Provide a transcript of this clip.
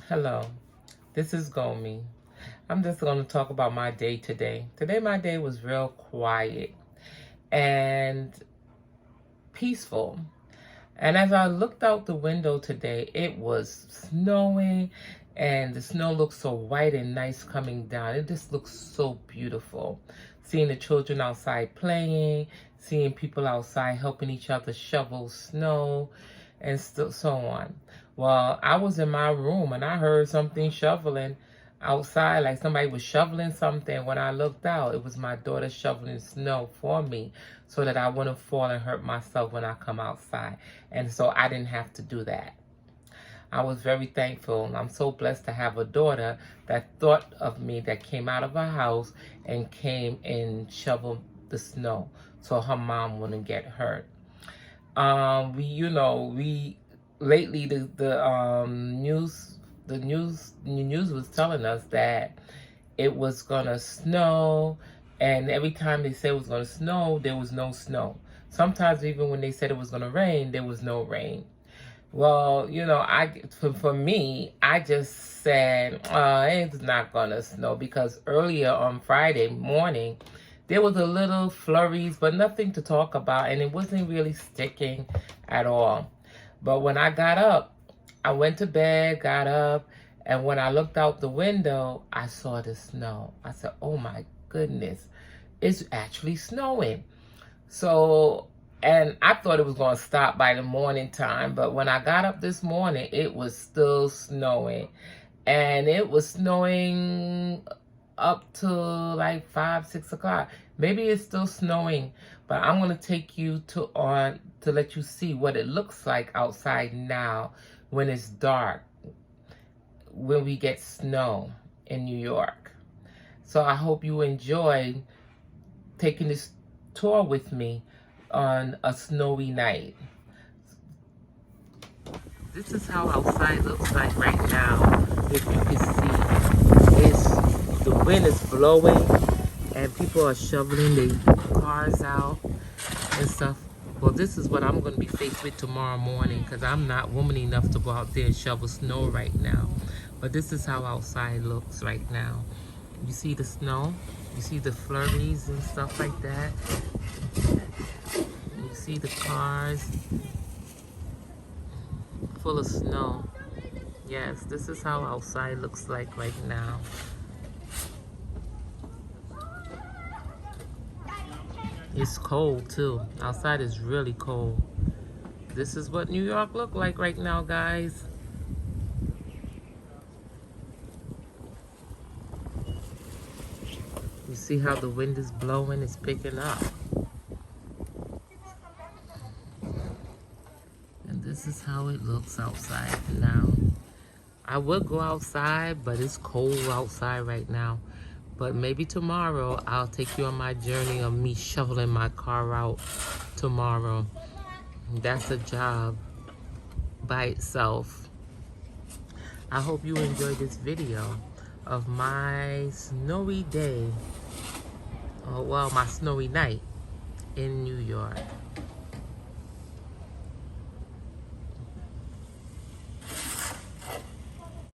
Hello, this is Gomi. I'm just going to talk about my day today. Today, my day was real quiet and peaceful. And as I looked out the window today, it was snowing and the snow looked so white and nice coming down. It just looks so beautiful. Seeing the children outside playing, seeing people outside helping each other shovel snow, and so on. Well, I was in my room and I heard something shoveling outside, like somebody was shoveling something. When I looked out, it was my daughter shoveling snow for me so that I wouldn't fall and hurt myself when I come outside. And so I didn't have to do that. I was very thankful. I'm so blessed to have a daughter that thought of me, that came out of her house and came and shoveled the snow so her mom wouldn't get hurt. We lately the news was telling us that it was gonna snow, and every time they said it was gonna snow, there was no snow. Sometimes even when they said it was gonna rain, there was no rain. Well, for me, I just said, it's not gonna snow, because earlier on Friday morning, there was a little flurries, but nothing to talk about, and it wasn't really sticking at all. But when I got up, I went to bed, got up, and when I looked out the window, I saw the snow. I said, oh my goodness, it's actually snowing. So, and I thought it was going to stop by the morning time, but when I got up this morning, it was still snowing. And it was snowing up to like 5, 6 o'clock. Maybe it's still snowing, but I'm going to take you to let you see what it looks like outside now when it's dark, when we get snow in New York. So I hope you enjoy taking this tour with me on a snowy night. This is how outside looks like right now. If you can see, the wind is blowing and people are shoveling their cars out and stuff. Well, this is what I'm going to be faced with tomorrow morning, because I'm not woman enough to go out there and shovel snow right now. But this is how outside looks right now. You see the snow? You see the flurries and stuff like that? You see the cars full of snow. Yes, this is how outside looks like right now. It's cold too. Outside is really cold. This is what New York look like right now, guys. You see how the wind is blowing? It's picking up. And this is how it looks outside now. I would go outside, but it's cold outside right now. But maybe tomorrow, I'll take you on my journey of me shoveling my car out tomorrow. That's a job by itself. I hope you enjoyed this video of my snowy day. Oh, well, my snowy night in New York.